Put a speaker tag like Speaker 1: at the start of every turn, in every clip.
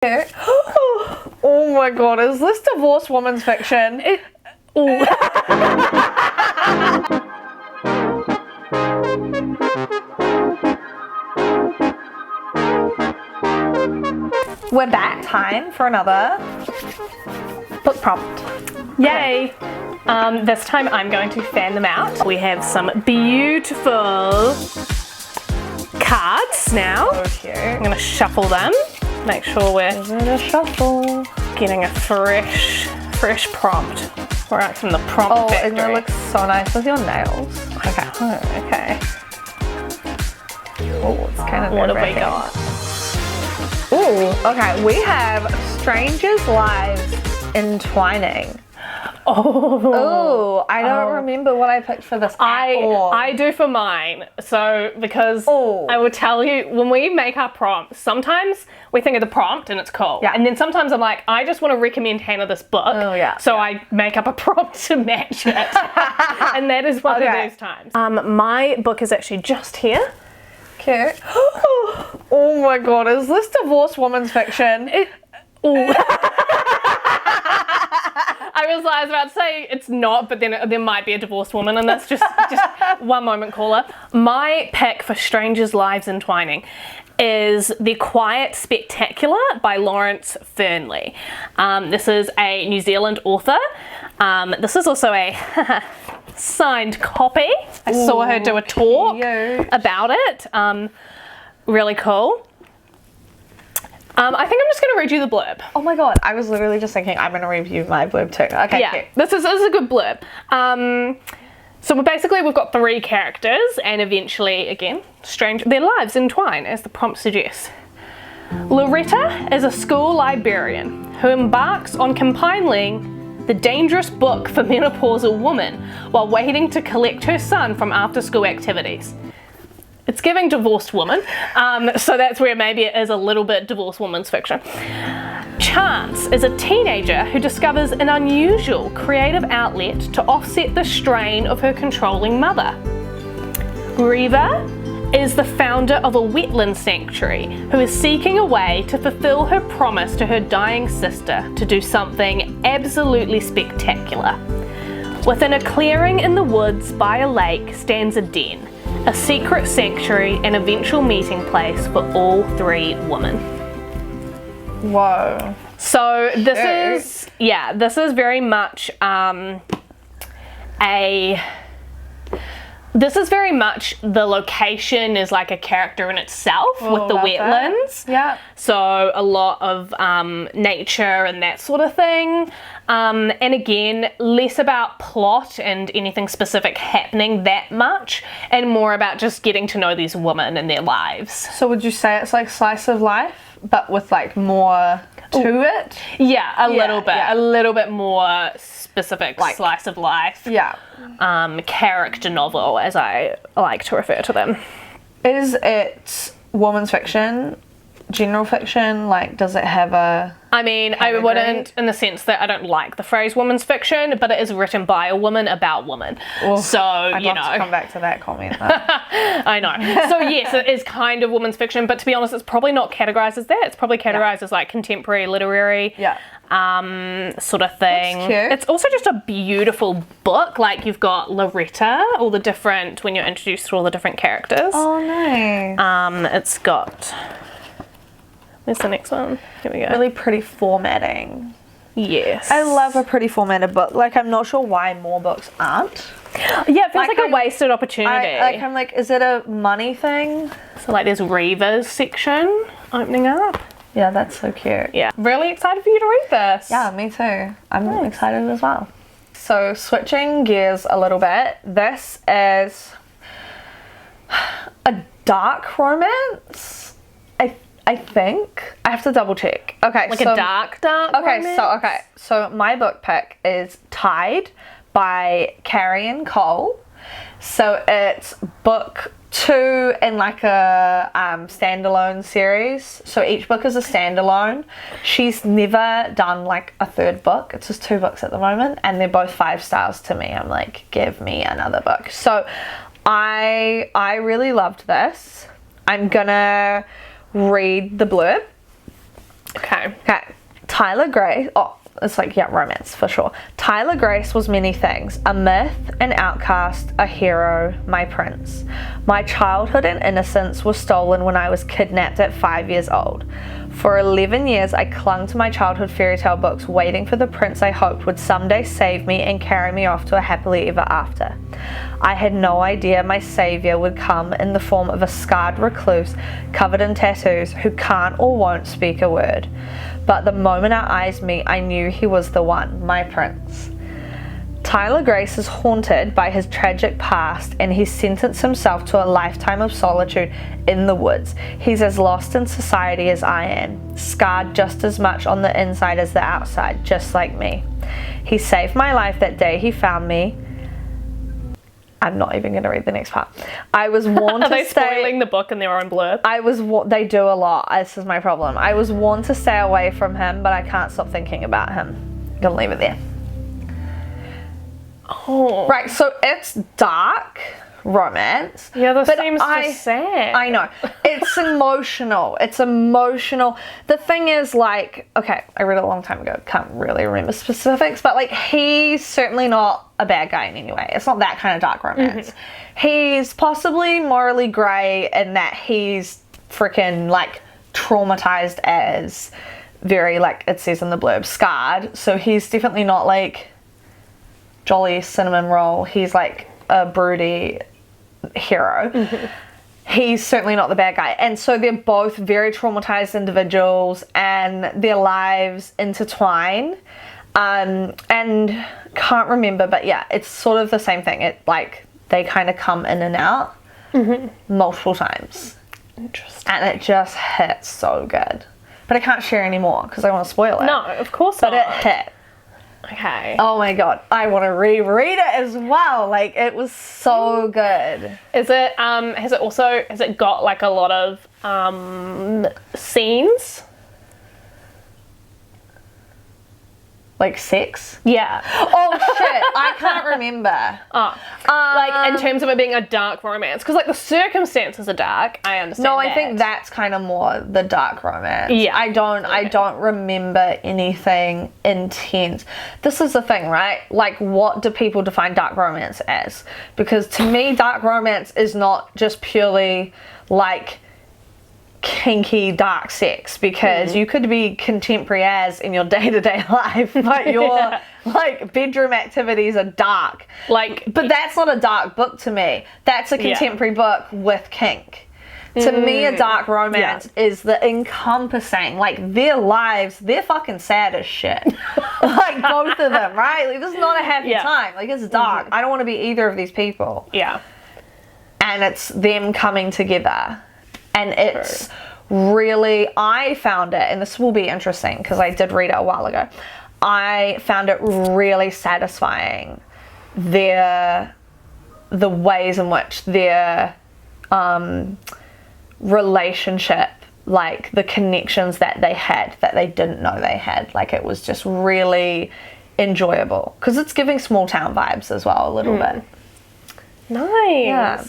Speaker 1: Oh my god, is this divorced woman's fiction? We're back. Time for another book prompt.
Speaker 2: Yay! This time I'm going to fan them out. We have some beautiful cards now.
Speaker 1: So cute.
Speaker 2: I'm going to shuffle them. Make sure we're getting a fresh prompt right from the prompt factory.
Speaker 1: And it looks so nice with your nails.
Speaker 2: Okay.
Speaker 1: Oh, okay. Oh, it's kind of
Speaker 2: What have we got?
Speaker 1: Ooh, okay. We have Strangers Lives Entwining. Oh, I don't remember what I picked for this.
Speaker 2: I do for mine. So because I will tell you, when we make our prompts, sometimes we think of the prompt and it's cool.
Speaker 1: Yeah.
Speaker 2: And then sometimes I'm like, I just want to recommend Hannah this book.
Speaker 1: Oh yeah.
Speaker 2: So I make up a prompt to match it. And that is one of those times. My book is actually just here.
Speaker 1: Cute. Oh my god, is this divorced woman's fiction?
Speaker 2: I was about to say it's not, but then there might be a divorced woman, and that's just one moment, caller. My pick for Strangers Lives Entwining is The Quiet Spectacular by Laurence Fearnley. This is a New Zealand author. This is also a signed copy. I saw her do a talk about it. Really cool. I think I'm just going to read you the blurb.
Speaker 1: Oh my god, I was literally just thinking I'm going to review my blurb too. Okay,
Speaker 2: yeah,
Speaker 1: cute.
Speaker 2: this is a good blurb. So we've got three characters, and eventually, again, their lives entwine, as the prompt suggests. Loretta is a school librarian who embarks on compiling the dangerous book for menopausal women while waiting to collect her son from after-school activities. It's giving divorced woman, so that's where maybe it is a little bit divorced woman's fiction. Chance is a teenager who discovers an unusual creative outlet to offset the strain of her controlling mother. Reva is the founder of a wetland sanctuary who is seeking a way to fulfill her promise to her dying sister to do something absolutely spectacular. Within a clearing in the woods by a lake stands a den, a secret sanctuary and eventual meeting place for all three women.
Speaker 1: Whoa.
Speaker 2: So this is very much this is very much the location is like a character in itself with the wetlands.
Speaker 1: Yeah.
Speaker 2: So a lot of nature and that sort of thing. And again, less about plot and anything specific happening that much, and more about just getting to know these women and their lives.
Speaker 1: So would you say it's like slice of life, but with like more to it?
Speaker 2: Yeah, a little bit more specific, like slice of life.
Speaker 1: Yeah.
Speaker 2: Character novel, as I like to refer to them.
Speaker 1: Is it woman's fiction, general fiction? Like, does it have a...
Speaker 2: I mean, category? I wouldn't, in the sense that I don't like the phrase woman's fiction, but it is written by a woman about women. So,
Speaker 1: I'd love to come back to that comment.
Speaker 2: I know. So yes, it is kind of woman's fiction, but to be honest, it's probably not categorized as that. It's probably categorized as like contemporary literary sort of thing.
Speaker 1: That's cute.
Speaker 2: It's also just a beautiful book. Like, you've got Loretta, all the different, when you're introduced to all the different characters.
Speaker 1: Oh, nice.
Speaker 2: It's got... Where's the next one? Here we go.
Speaker 1: Really pretty formatting.
Speaker 2: Yes.
Speaker 1: I love a pretty formatted book. Like, I'm not sure why more books aren't.
Speaker 2: Yeah, it feels like a wasted opportunity.
Speaker 1: I'm like, is it a money thing?
Speaker 2: So like there's Reva's section opening up.
Speaker 1: Yeah, that's so cute.
Speaker 2: Yeah. Really excited for you to read this.
Speaker 1: Yeah, me too. I'm excited as well. So switching gears a little bit, this is a dark romance. I think. I have to double check. Okay,
Speaker 2: like a dark romance?
Speaker 1: So my book pick is Tide by Carian Cole. So it's book 2 in like a standalone series. So each book is a standalone. She's never done like a third book. It's just 2 books at the moment, and they're both 5 stars to me. I'm like, give me another book. So I really loved this. I'm gonna read the blurb.
Speaker 2: Okay.
Speaker 1: Okay. Tyler Grace. Oh, it's like, yeah, romance for sure. Tyler Grace was many things: a myth, an outcast, a hero, my prince. My childhood and innocence were stolen when I was kidnapped at 5 years old. For 11 years, I clung to my childhood fairy tale books, waiting for the prince I hoped would someday save me and carry me off to a happily ever after. I had no idea my savior would come in the form of a scarred recluse covered in tattoos who can't or won't speak a word. But the moment our eyes meet, I knew he was the one, my prince. Tyler Grace is haunted by his tragic past, and he sentenced himself to a lifetime of solitude in the woods. He's as lost in society as I am, scarred just as much on the inside as the outside, just like me. He saved my life that day he found me. I'm not even going to read the next part. I was warned
Speaker 2: Are
Speaker 1: to
Speaker 2: they
Speaker 1: stay...
Speaker 2: spoiling the book in their own blurb?
Speaker 1: They do a lot. This is my problem. I was warned to stay away from him, but I can't stop thinking about him. Gonna leave it there.
Speaker 2: Oh.
Speaker 1: Right, so it's dark romance.
Speaker 2: Yeah, this
Speaker 1: but
Speaker 2: seems just sad.
Speaker 1: I know. It's emotional. It's emotional. The thing is, like, okay, I read it a long time ago. Can't really remember specifics, but, like, he's certainly not a bad guy in any way. It's not that kind of dark romance. He's possibly morally grey in that he's freaking, like, traumatized as very, like, it says in the blurb, scarred. So he's definitely not, like, jolly cinnamon roll. He's like a broody hero. He's certainly not the bad guy. And so they're both very traumatized individuals, and their lives intertwine. And can't remember, but yeah, it's sort of the same thing. It, like, they kind of come in and out multiple times.
Speaker 2: Interesting.
Speaker 1: And it just hits so good. But I can't share anymore because I want to spoil it.
Speaker 2: No, of course
Speaker 1: but
Speaker 2: not.
Speaker 1: But it hit.
Speaker 2: Okay.
Speaker 1: Oh my god, I want to reread it as well. Like, it was so good.
Speaker 2: Is it has it got like a lot of scenes?
Speaker 1: Like sex?
Speaker 2: Yeah.
Speaker 1: Oh shit, I can't remember.
Speaker 2: Like in terms of it being a dark romance, because like the circumstances are dark. I understand.
Speaker 1: No, I think that's kind of more the dark romance.
Speaker 2: Yeah.
Speaker 1: I don't remember anything intense. This is the thing, right? Like, what do people define dark romance as? Because to me, dark romance is not just purely like kinky dark sex, because you could be contemporary as in your day-to-day life, but your like bedroom activities are dark.
Speaker 2: Like,
Speaker 1: but that's not a dark book to me. That's a contemporary book with kink. To me, a dark romance is the encompassing, like, their lives, they're fucking sad as shit. Like, both of them, right? Like, this is not a happy time. Like, it's dark. I don't want to be either of these people.
Speaker 2: Yeah.
Speaker 1: And it's them coming together. And it's really, I found it, and this will be interesting because I did read it a while ago, I found it really satisfying, the ways in which their relationship, like the connections that they had that they didn't know they had, like, it was just really enjoyable because it's giving small town vibes as well a little bit.
Speaker 2: Nice.
Speaker 1: Yeah.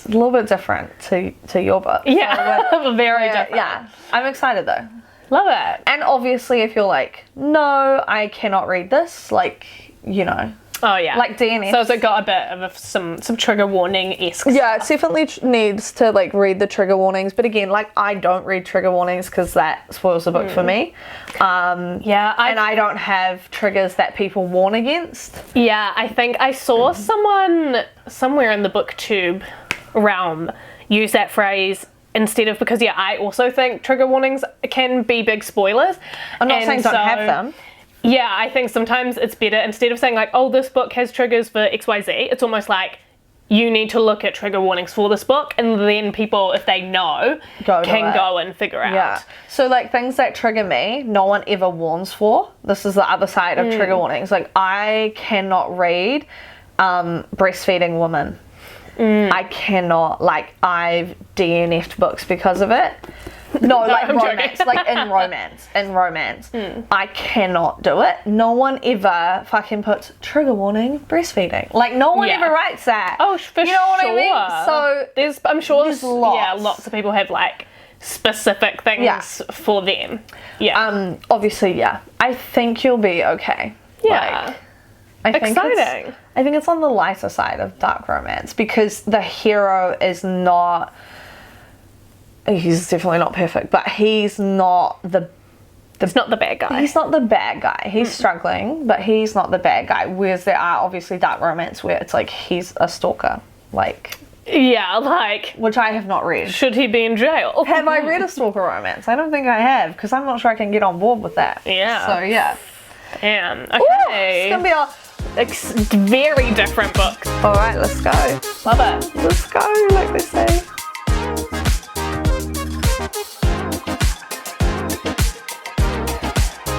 Speaker 1: A little bit different to your book.
Speaker 2: Yeah, so, very different.
Speaker 1: Yeah, I'm excited though.
Speaker 2: Love it.
Speaker 1: And obviously, if you're like, no, I cannot read this, like, you know.
Speaker 2: Oh yeah.
Speaker 1: Like DNF.
Speaker 2: So has it got a bit of some trigger warning-esque?
Speaker 1: Yeah, it definitely needs to like read the trigger warnings. But again, like, I don't read trigger warnings because that spoils the book for me.
Speaker 2: Yeah.
Speaker 1: And I don't have triggers that people warn against.
Speaker 2: Yeah, I think I saw someone somewhere in the booktube realm use that phrase instead of, because I also think trigger warnings can be big spoilers.
Speaker 1: I'm not saying don't have them.
Speaker 2: Yeah, I think sometimes it's better, instead of saying like, oh, this book has triggers for XYZ, it's almost like you need to look at trigger warnings for this book, and then people, if they know, can go and figure out.
Speaker 1: Yeah. So like things that trigger me, no one ever warns for. This is the other side of trigger warnings. Like, I cannot read breastfeeding women. I cannot, like, I've DNF'd books because of it. No, like romance, like in romance. I cannot do it. No one ever fucking puts trigger warning breastfeeding. Like, no one ever writes that.
Speaker 2: Oh, for sure.
Speaker 1: You know what I mean? So
Speaker 2: I'm sure
Speaker 1: there's lots.
Speaker 2: Yeah, lots of people have like specific things
Speaker 1: Yeah.
Speaker 2: for them. Yeah.
Speaker 1: Obviously, yeah. I think you'll be okay.
Speaker 2: Yeah.
Speaker 1: I think
Speaker 2: Exciting.
Speaker 1: I think it's on the lighter side of dark romance because the hero is not. He's definitely not perfect, but he's not the.
Speaker 2: It's not the bad guy.
Speaker 1: He's not the bad guy. He's struggling, but he's not the bad guy. Whereas there are obviously dark romance where it's like he's a stalker, like.
Speaker 2: Yeah, like,
Speaker 1: Which I have not read.
Speaker 2: should he be in jail?
Speaker 1: Have I read a stalker romance? I don't think I have because I'm not sure I can get on board with that.
Speaker 2: Yeah.
Speaker 1: So yeah.
Speaker 2: Damn.
Speaker 1: Ooh,
Speaker 2: Okay.
Speaker 1: it's gonna be a.
Speaker 2: Very different books.
Speaker 1: All right, let's go.
Speaker 2: Love it.
Speaker 1: Let's go, like they say.